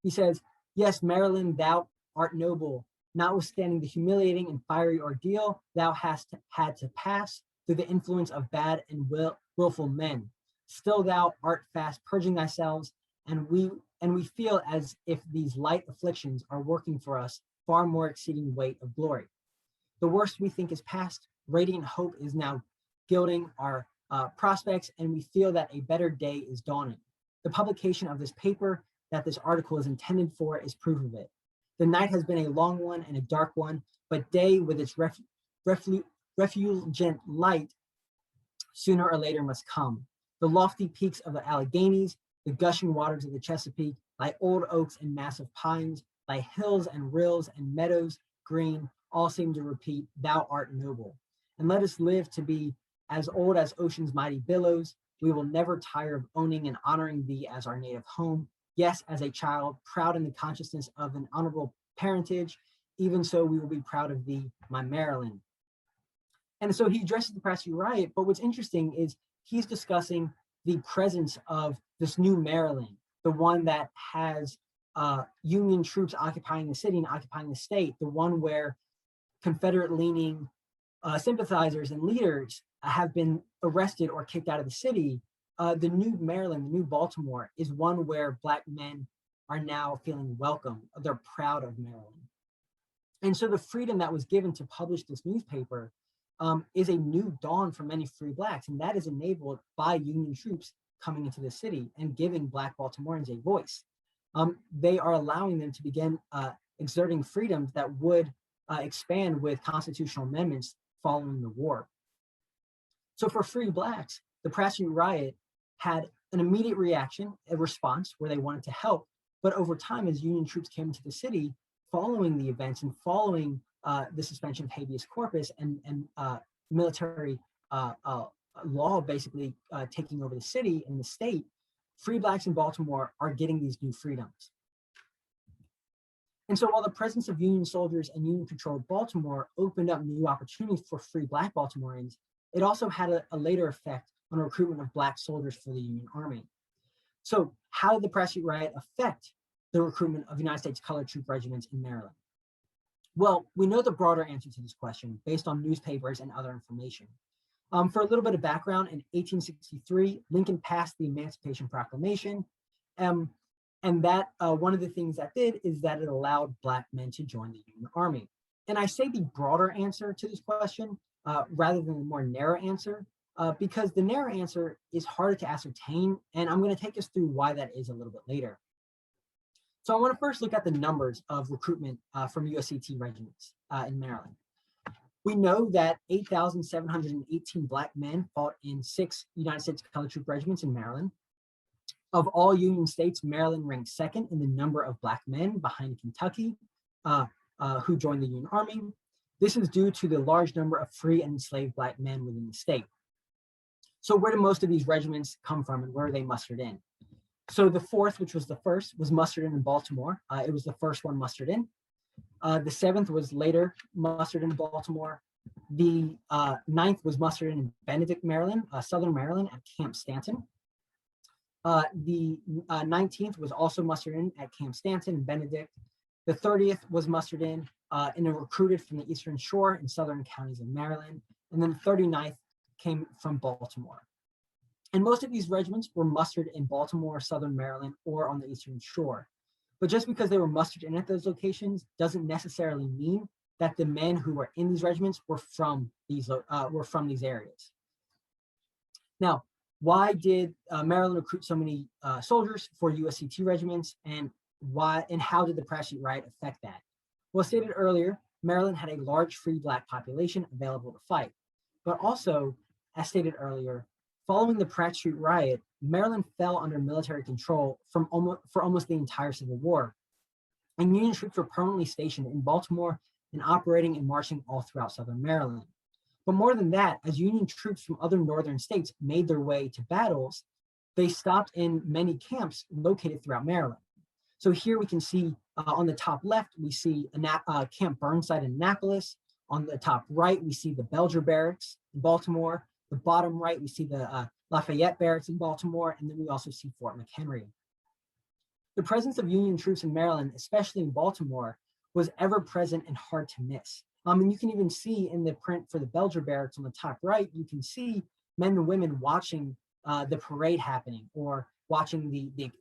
He says, "Yes, Maryland, thou art noble, notwithstanding the humiliating and fiery ordeal thou hast had to pass through the influence of bad and willful men. Still thou art fast purging thyself, and we feel as if these light afflictions are working for us far more exceeding weight of glory. The worst we think is past, radiant hope is now gilding our prospects, and we feel that a better day is dawning. The publication of this paper that this article is intended for is proof of it. The night has been a long one and a dark one, but day with its refulgent light sooner or later must come. The lofty peaks of the Alleghanies, the gushing waters of the Chesapeake, thy old oaks and massive pines, thy hills and rills and meadows green, all seem to repeat, thou art noble. And let us live to be as old as ocean's mighty billows, we will never tire of owning and honoring thee as our native home. Yes, as a child, proud in the consciousness of an honorable parentage, even so we will be proud of thee, my Maryland. And so he addresses the Pratt Street Riot, but what's interesting is he's discussing the presence of this new Maryland, the one that has Union troops occupying the city and occupying the state, the one where Confederate-leaning sympathizers and leaders have been arrested or kicked out of the city. The new Maryland, the new Baltimore, is one where Black men are now feeling welcome. They're proud of Maryland. And so the freedom that was given to publish this newspaper is a new dawn for many free Blacks, and that is enabled by Union troops coming into the city and giving Black Baltimoreans a voice. They are allowing them to begin exerting freedoms that would expand with constitutional amendments following the war. So for free Blacks, the Pratt Street Riot had an immediate reaction, a response where they wanted to help, but over time as Union troops came into the city, following the events and following the suspension of habeas corpus and military law basically taking over the city and the state, free Blacks in Baltimore are getting these new freedoms. And so while the presence of Union soldiers and Union-controlled Baltimore opened up new opportunities for free Black Baltimoreans, it also had a later effect on recruitment of Black soldiers for the Union Army. So how did the Pratt Street Riot affect the recruitment of United States colored troop regiments in Maryland? Well, we know the broader answer to this question based on newspapers and other information. For a little bit of background, in 1863, Lincoln passed the Emancipation Proclamation, and that one of the things that did is that it allowed Black men to join the Union Army. And I say the broader answer to this question rather than the more narrow answer, because the narrow answer is harder to ascertain, and I'm going to take us through why that is a little bit later. So I want to first look at the numbers of recruitment from USCT regiments in Maryland. We know that 8,718 Black men fought in 6 United States colored troop regiments in Maryland. Of all Union states, Maryland ranked second in the number of Black men behind Kentucky who joined the Union Army. This is due to the large number of free and enslaved Black men within the state. So where do most of these regiments come from and where are they mustered in? So the 4th, which was the first, was mustered in Baltimore. It was the first one mustered in. The 7th was later mustered in Baltimore. The 9th was mustered in Benedict, Maryland, Southern Maryland at Camp Stanton. The 19th was also mustered in at Camp Stanton in Benedict. The 30th was mustered in and recruited from the Eastern Shore and Southern counties of Maryland. And then the 39th came from Baltimore. And most of these regiments were mustered in Baltimore, Southern Maryland, or on the Eastern Shore. But just because they were mustered in at those locations doesn't necessarily mean that the men who were in these regiments were from these areas. Now, why did Maryland recruit so many soldiers for USCT regiments, and how did the Pratt Street Riot affect that? Well, stated earlier, Maryland had a large free Black population available to fight, but also, as stated earlier, following the Pratt Street Riot, Maryland fell under military control for almost the entire Civil War, and Union troops were permanently stationed in Baltimore and operating and marching all throughout Southern Maryland. But more than that, as Union troops from other northern states made their way to battles, they stopped in many camps located throughout Maryland. So here we can see on the top left, we see Camp Burnside in Annapolis. On the top right, we see the Belger Barracks in Baltimore. The bottom right, we see the Lafayette Barracks in Baltimore, and then we also see Fort McHenry. The presence of Union troops in Maryland, especially in Baltimore, was ever present and hard to miss. And you can even see in the print for the Belger Barracks on the top right, you can see men and women watching the parade happening or watching the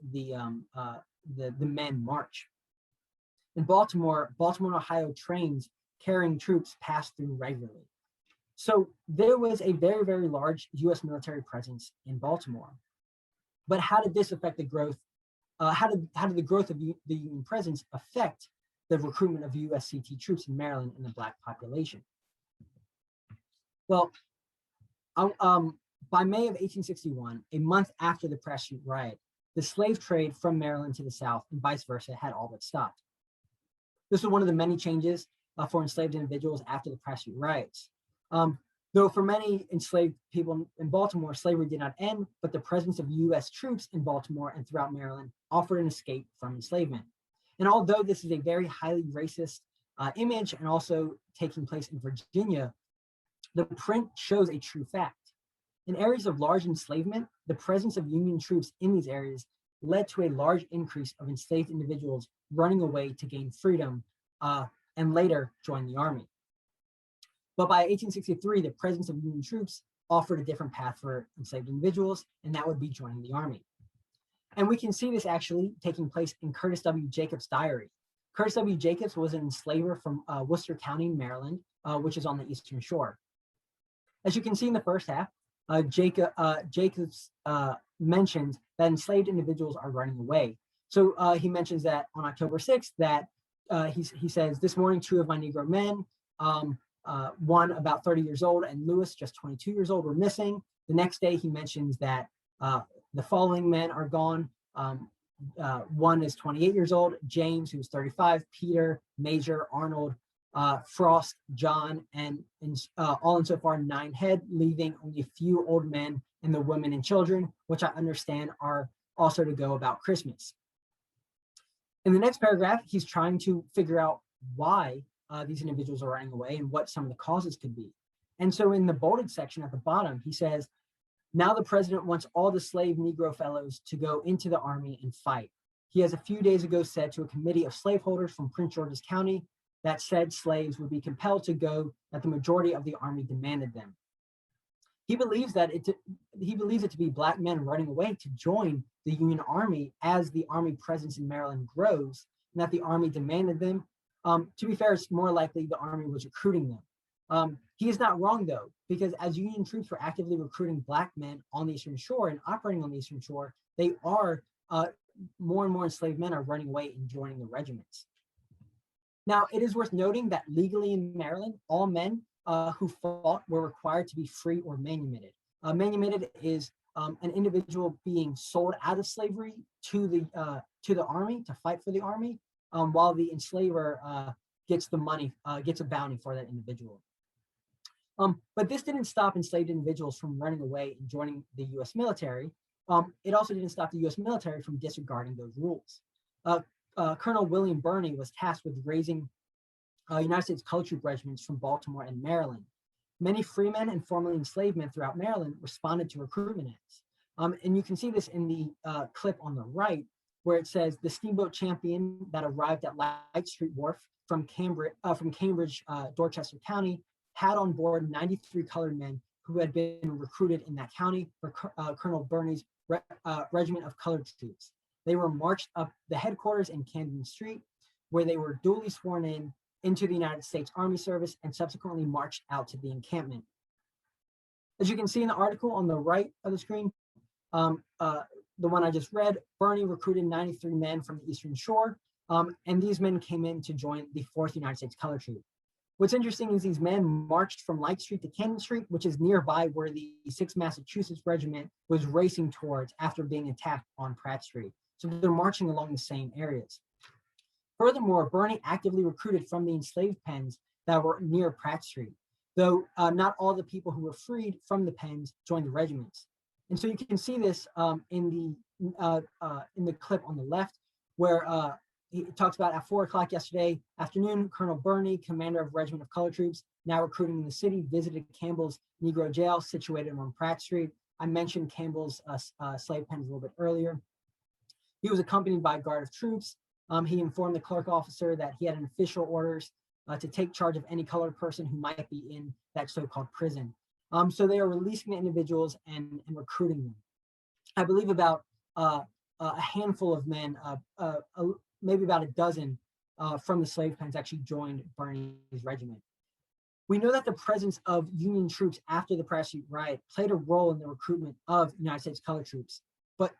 men march. In Baltimore, Ohio trains carrying troops pass through regularly. So there was a very, very large U.S. military presence in Baltimore. But how did this affect the growth? How did the growth of the Union presence affect the recruitment of USCT troops in Maryland and the Black population? Well, by May of 1861, a month after the Pratt Street Riot, the slave trade from Maryland to the South and vice versa had all but stopped. This was one of the many changes for enslaved individuals after the Pratt Street Riots. Though for many enslaved people in Baltimore, slavery did not end, but the presence of U.S. troops in Baltimore and throughout Maryland offered an escape from enslavement. And although this is a very highly racist image and also taking place in Virginia, the print shows a true fact. In areas of large enslavement, the presence of Union troops in these areas led to a large increase of enslaved individuals running away to gain freedom and later join the army. But by 1863, the presence of Union troops offered a different path for enslaved individuals, and that would be joining the army. And we can see this actually taking place in Curtis W. Jacobs' diary. Curtis W. Jacobs was an enslaver from Worcester County, Maryland, which is on the Eastern Shore. As you can see in the first half, Jacobs mentions that enslaved individuals are running away. So he mentions that on October 6th, that he says, "This morning, 2 of my Negro men, one about 30 years old and Lewis, just 22 years old, were missing." The next day, he mentions that the following men are gone. One is 28 years old, James, who's 35, Peter, Major, Arnold, Frost, John, and all in so far 9 head, leaving only a few old men and the women and children, which I understand are also to go about Christmas. In the next paragraph, he's trying to figure out why these individuals are running away and what some of the causes could be. And so in the bolded section at the bottom, he says, "Now the president wants all the slave Negro fellows to go into the army and fight. He has a few days ago said to a committee of slaveholders from Prince George's County that said slaves would be compelled to go, that the majority of the army demanded them. He believes it to be Black men running away to join the Union Army as the Army presence in Maryland grows, and that the Army demanded them. To be fair, it's more likely the Army was recruiting them. He is not wrong, though, because as Union troops were actively recruiting Black men on the Eastern Shore and operating on the Eastern Shore, they are more and more enslaved men are running away and joining the regiments. Now, it is worth noting that legally in Maryland, all men who fought were required to be free or manumitted. Manumitted is an individual being sold out of slavery to the army to fight for the army, while the enslaver gets the money, gets a bounty for that individual. But this didn't stop enslaved individuals from running away and joining the U.S. military. It also didn't stop the U.S. military from disregarding those rules. Colonel William Birney was tasked with raising United States colored troop regiments from Baltimore and Maryland. Many freemen and formerly enslaved men throughout Maryland responded to recruitment ads. And you can see this in the clip on the right, where it says the steamboat Champion that arrived at Light Street Wharf from Cambridge, Dorchester County, had on board 93 colored men who had been recruited in that county for Colonel Birney's regiment of colored troops. They were marched up the headquarters in Camden Street, where they were duly sworn in into the United States Army service and subsequently marched out to the encampment. As you can see in the article on the right of the screen, the one I just read, Birney recruited 93 men from the Eastern Shore, and these men came in to join the 4th United States Colored Troop. What's interesting is these men marched from Light Street to Camden Street, which is nearby where the 6th Massachusetts Regiment was racing towards after being attacked on Pratt Street. So they're marching along the same areas. Furthermore, Birney actively recruited from the enslaved pens that were near Pratt Street, though not all the people who were freed from the pens joined the regiments. And so you can see this in the clip on the left, where he talks about at 4 o'clock yesterday afternoon, Colonel Birney, commander of Regiment of Colored Troops, now recruiting in the city, visited Campbell's Negro Jail situated on Pratt Street. I mentioned Campbell's slave pens a little bit earlier. He was accompanied by a guard of troops. He informed the clerk officer that he had an official orders to take charge of any colored person who might be in that so-called prison. So they are releasing the individuals and recruiting them. I believe about a handful of men, maybe about a dozen from the slave pens actually joined Birney's regiment. We know that the presence of Union troops after the Pratt Street Riot played a role in the recruitment of United States colored troops. But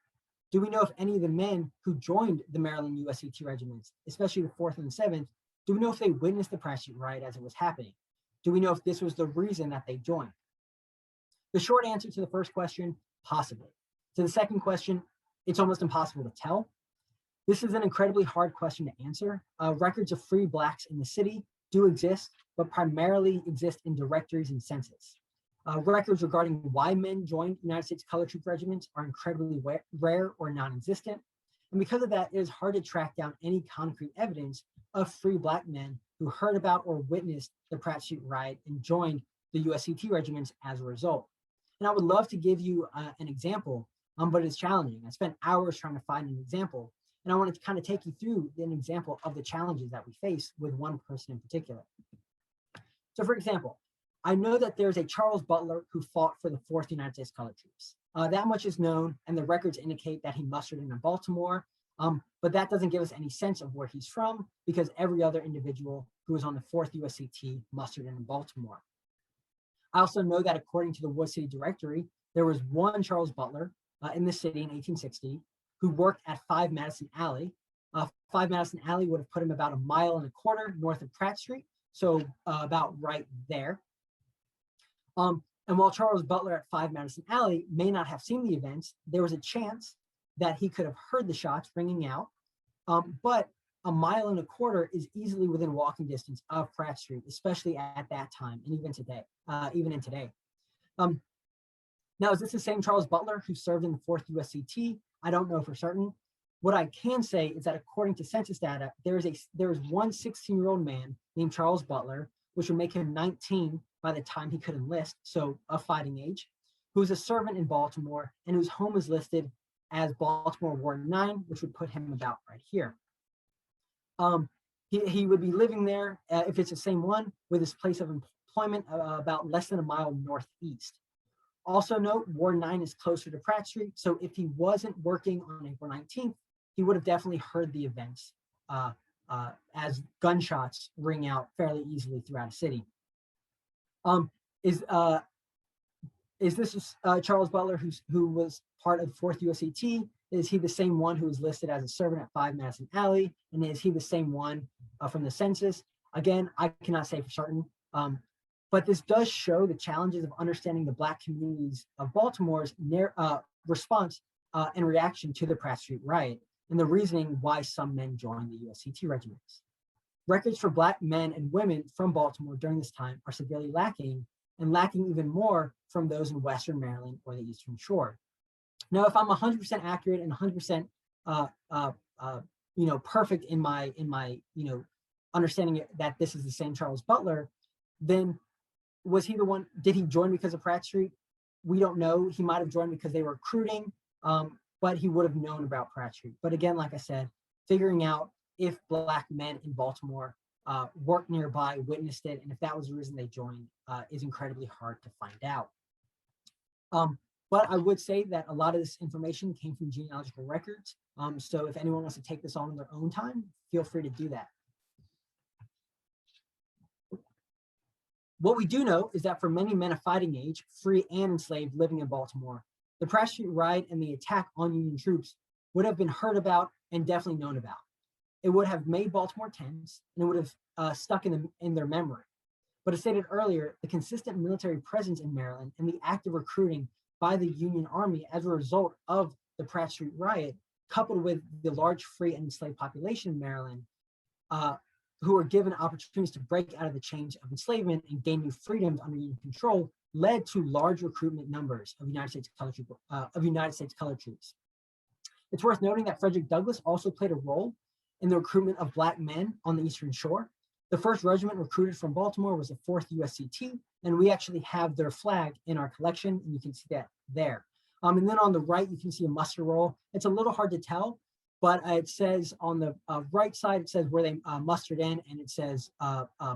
do we know if any of the men who joined the Maryland USCT regiments, especially the 4th and the 7th, do we know if they witnessed the Pratt Street Riot as it was happening? Do we know if this was the reason that they joined? The short answer to the first question, possibly. To the second question, it's almost impossible to tell. This is an incredibly hard question to answer. Records of free Blacks in the city do exist, but primarily exist in directories and census. Records regarding why men joined United States colored troop regiments are incredibly rare or non-existent. And because of that, it is hard to track down any concrete evidence of free Black men who heard about or witnessed the Pratt Street Riot and joined the USCT regiments as a result. And I would love to give you an example, but it's challenging. I spent hours trying to find an example, and I wanted to kind of take you through an example of the challenges that we face with one person in particular. So for example, I know that there's a Charles Butler who fought for the 4th United States Colored Troops. That much is known, and the records indicate that he mustered in Baltimore, but that doesn't give us any sense of where he's from because every other individual who was on the 4th USCT mustered in Baltimore. I also know that according to the Wood City Directory, there was one Charles Butler in the city in 1860 who worked at 5 Madison Alley. 5 Madison Alley would have put him about 1.25 miles north of Pratt Street, so about right there. And while Charles Butler at 5 Madison Alley may not have seen the events, there was a chance that he could have heard the shots ringing out, but 1.25 miles is easily within walking distance of Pratt Street, especially at that time, and even today, Now, is this the same Charles Butler who served in the 4th USCT? I don't know for certain. What I can say is that according to census data, there is one 16-year-old man named Charles Butler, which would make him 19 by the time he could enlist, so of fighting age, who is a servant in Baltimore and whose home is listed as Baltimore Ward 9, which would put him about right here. He would be living there, if it's the same one, with his place of employment about less than 1 mile northeast. Also note, Ward 9 is closer to Pratt Street, so if he wasn't working on April 19th, he would have definitely heard the events as gunshots ring out fairly easily throughout a city. Is this Charles Butler who was part of 4th USCT? Is he the same one who was listed as a servant at 5 Madison Alley? And is he the same one from the census? Again, I cannot say for certain, but this does show the challenges of understanding the Black communities of Baltimore's response and reaction to the Pratt Street Riot and the reasoning why some men joined the USCT regiments. Records for Black men and women from Baltimore during this time are severely lacking, and lacking even more from those in Western Maryland or the Eastern Shore. Now, if I'm 100% accurate and 100% perfect in my understanding that this is the same Charles Butler, then was he the one? Did he join because of Pratt Street? We don't know. He might have joined because they were recruiting, but he would have known about Pratt Street. But again, like I said, figuring out if Black men in Baltimore worked nearby, witnessed it, and if that was the reason they joined is incredibly hard to find out. But I would say that a lot of this information came from genealogical records. So if anyone wants to take this on in their own time, feel free to do that. What we do know is that for many men of fighting age, free and enslaved living in Baltimore, the Pratt Street Riot and the attack on Union troops would have been heard about and definitely known about. It would have made Baltimore tense, and it would have stuck in their memory. But as stated earlier, the consistent military presence in Maryland and the active recruiting by the Union Army as a result of the Pratt Street Riot, coupled with the large free and enslaved population in Maryland, who were given opportunities to break out of the chains of enslavement and gain new freedoms under Union control, led to large recruitment numbers of United States colored troops. It's worth noting that Frederick Douglass also played a role in the recruitment of Black men on the Eastern Shore. The first regiment recruited from Baltimore was the 4th USCT, and we actually have their flag in our collection, and you can see that there. And then on the right, you can see a muster roll. It's a little hard to tell, but it says on the right side, it says where they mustered in, and it says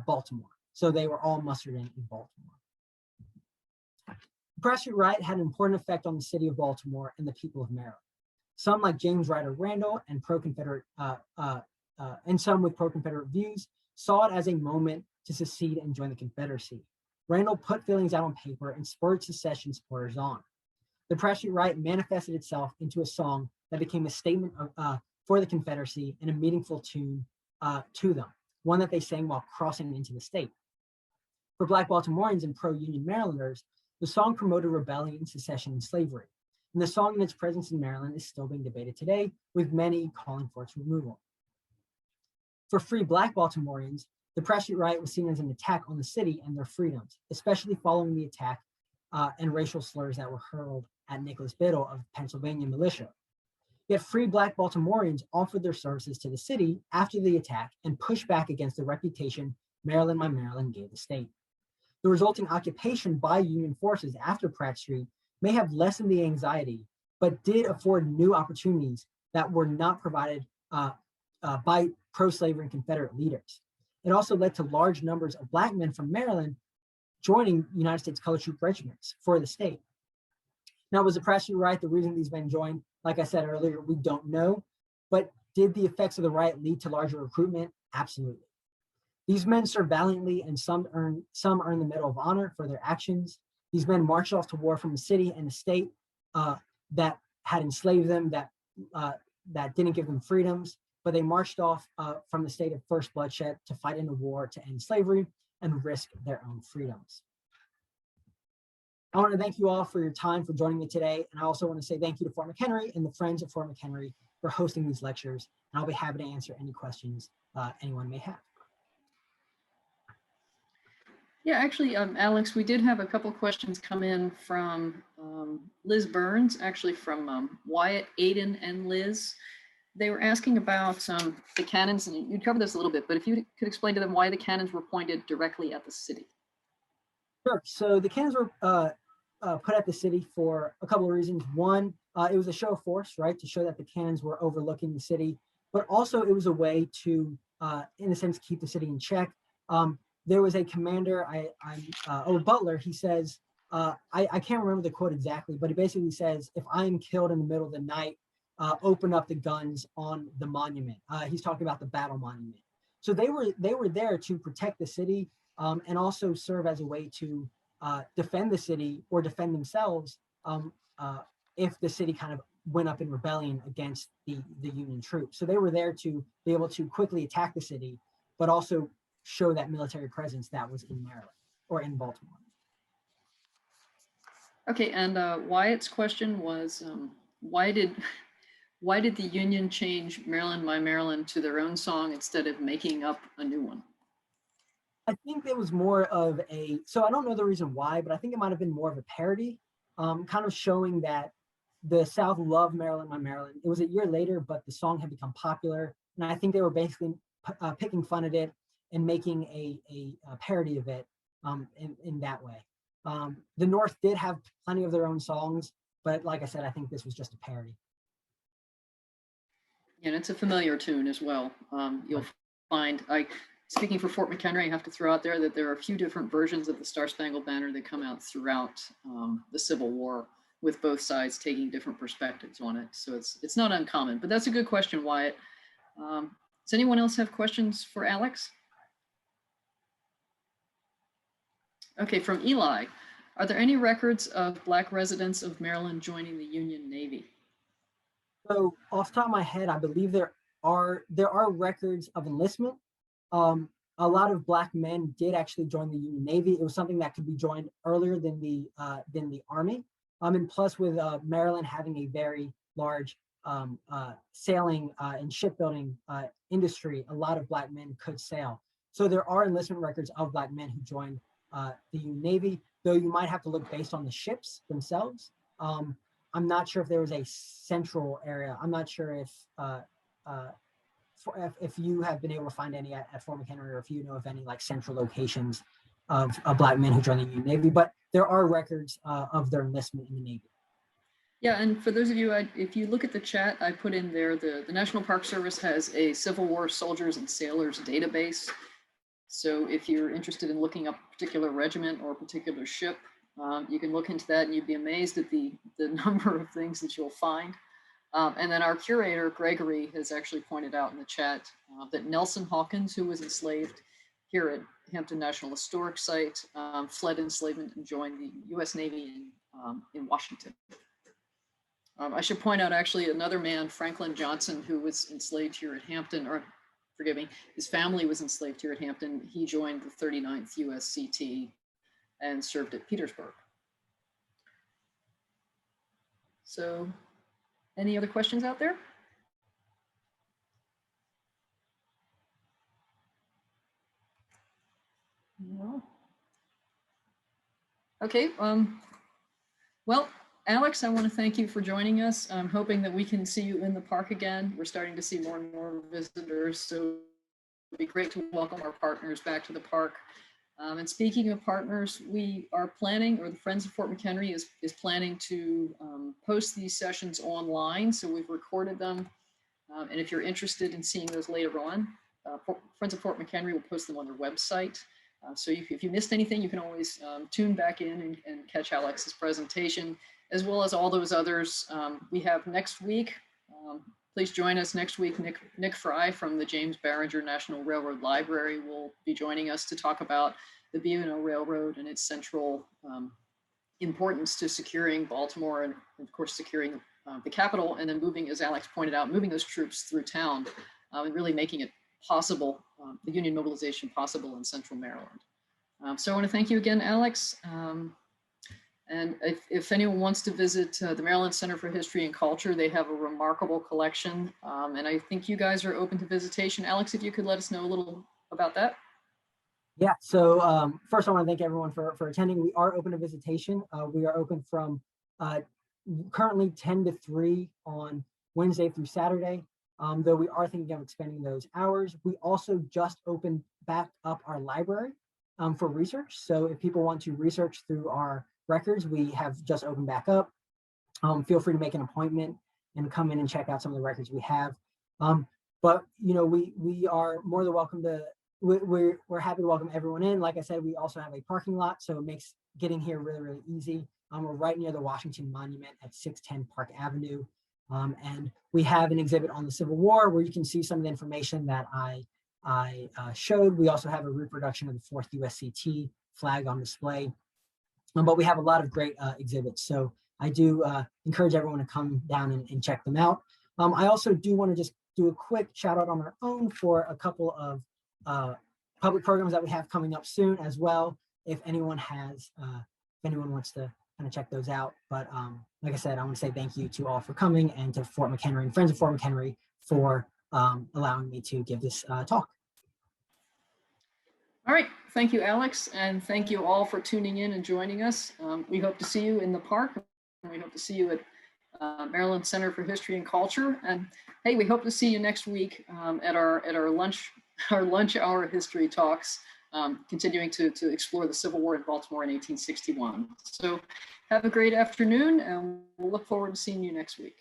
Baltimore. So they were all mustered in Baltimore. The Pratt Street Riot had an important effect on the city of Baltimore and the people of Maryland. Some, like James Ryder Randall and pro-Confederate, and some with pro-Confederate views, saw it as a moment to secede and join the Confederacy. Randall put feelings out on paper and spurred secession supporters on. The Pratt Street Riot manifested itself into a song that became a statement for the Confederacy and a meaningful tune to them, one that they sang while crossing into the state. For Black Baltimoreans and pro-Union Marylanders, the song promoted rebellion, secession, and slavery. And the song and its presence in Maryland is still being debated today, with many calling for its removal. For free Black Baltimoreans, the Pratt Street Riot was seen as an attack on the city and their freedoms, especially following the attack and racial slurs that were hurled at Nicholas Biddle of Pennsylvania militia. Yet free Black Baltimoreans offered their services to the city after the attack and pushed back against the reputation Maryland, my Maryland gave the state. The resulting occupation by Union forces after Pratt Street may have lessened the anxiety, but did afford new opportunities that were not provided by pro-slavery and Confederate leaders. It also led to large numbers of Black men from Maryland joining United States colored troop regiments for the state. Now, was the Pratt Street Riot the reason these men joined? Like I said earlier, we don't know, but did the effects of the riot lead to larger recruitment? Absolutely. These men served valiantly, and some earned the Medal of Honor for their actions. These men marched off to war from the city and the state that had enslaved them, that didn't give them freedoms, but they marched off from the state of first bloodshed to fight in a war to end slavery and risk their own freedoms. I want to thank you all for your time for joining me today. And I also want to say thank you to Fort McHenry and the Friends of Fort McHenry for hosting these lectures. And I'll be happy to answer any questions anyone may have. Yeah, actually, Alex, we did have a couple questions come in from Liz Burns, actually from Wyatt, Aiden, and Liz. They were asking about the cannons, and you covered this a little bit, but if you could explain to them why the cannons were pointed directly at the city. Sure. So the cannons were put at the city for a couple of reasons. One, it was a show of force, right, to show that the cannons were overlooking the city, but also it was a way to, in a sense, keep the city in check. There was a commander, Butler, he says, I can't remember the quote exactly, but he basically says, if I'm killed in the middle of the night, open up the guns on the monument. He's talking about the battle monument. So they were there to protect the city and also serve as a way to defend the city or defend themselves if the city kind of went up in rebellion against the Union troops. So they were there to be able to quickly attack the city, but also show that military presence that was in Maryland or in Baltimore. Okay, and Wyatt's question was, why did the Union change Maryland, My Maryland to their own song instead of making up a new one? I think it was more of so I don't know the reason why, but I think it might have been more of a parody, kind of showing that the South loved Maryland, My Maryland. It was a year later, but the song had become popular. And I think they were basically picking fun at it and making a parody of it in that way. The North did have plenty of their own songs, but like I said, I think this was just a parody. And it's a familiar tune as well. You'll find, speaking for Fort McHenry, I have to throw out there that there are a few different versions of the Star Spangled Banner that come out throughout the Civil War, with both sides taking different perspectives on it. So it's not uncommon, but that's a good question, Wyatt. Does anyone else have questions for Alex? Okay, from Eli. Are there any records of Black residents of Maryland joining the Union Navy? So off the top of my head, I believe there are records of enlistment. A lot of Black men did actually join the Union Navy. It was something that could be joined earlier than the Army. And plus, with Maryland having a very large sailing and shipbuilding industry, a lot of Black men could sail. So there are enlistment records of Black men who joined the Union Navy, though you might have to look based on the ships themselves. I'm not sure if there was a central area. I'm not sure if you have been able to find any at Fort McHenry, or if you know of any like central locations of Black men who joined the Union Navy, but there are records of their enlistment in the Navy. Yeah, and for those of you, if you look at the chat, I put in there, the National Park Service has a Civil War soldiers and sailors database. So if you're interested in looking up a particular regiment or a particular ship, you can look into that and you'd be amazed at the number of things that you'll find. And then our curator, Gregory, has actually pointed out in the chat that Nelson Hawkins, who was enslaved here at Hampton National Historic Site, fled enslavement and joined the US Navy in Washington. I should point out actually another man, Franklin Johnson, who was enslaved here at Hampton, or forgive me, his family was enslaved here at Hampton. He joined the 39th USCT and served at Petersburg. So any other questions out there? No. Okay, Well, Alex, I want to thank you for joining us. I'm hoping that we can see you in the park again. We're starting to see more and more visitors, so it'd be great to welcome our partners back to the park. And speaking of partners, we are planning, or the Friends of Fort McHenry is planning to post these sessions online. So we've recorded them. And if you're interested in seeing those later on, Friends of Fort McHenry will post them on their website. So if you missed anything, you can always tune back in and catch Alex's presentation, as well as all those others. We have next week. Please join us next week. Nick Fry from the James Barringer National Railroad Library will be joining us to talk about the B&O Railroad and its central importance to securing Baltimore and of course securing the capital, and then moving, as Alex pointed out, moving those troops through town and really making it possible, the Union mobilization possible in central Maryland. So I want to thank you again, Alex. And if anyone wants to visit the Maryland Center for History and Culture, they have a remarkable collection. And I think you guys are open to visitation. Alex, if you could let us know a little about that. Yeah, so first I want to thank everyone for attending. We are open to visitation. We are open from currently 10 to 3 on Wednesday through Saturday, though we are thinking of expanding those hours. We also just opened back up our library for research. So if people want to research through our records, we have just opened back up. Feel free to make an appointment and come in and check out some of the records we have. But you know, we are more than welcome to, we're happy to welcome everyone in. Like I said, we also have a parking lot, so it makes getting here really, really easy. We're right near the Washington Monument at 610 Park Avenue. And we have an exhibit on the Civil War where you can see some of the information that I showed. We also have a reproduction of the 4th USCT flag on display. But we have a lot of great exhibits. So I do encourage everyone to come down and check them out. I also do want to just do a quick shout out on our own for a couple of public programs that we have coming up soon as well. If anyone wants to kind of check those out. But like I said, I want to say thank you to all for coming, and to Fort McHenry and Friends of Fort McHenry for allowing me to give this talk. All right, thank you, Alex, and thank you all for tuning in and joining us. We hope to see you in the park, and we hope to see you at Maryland Center for History and Culture. And hey, we hope to see you next week at our lunch hour history talks, continuing to explore the Civil War in Baltimore in 1861. So have a great afternoon, and we'll look forward to seeing you next week.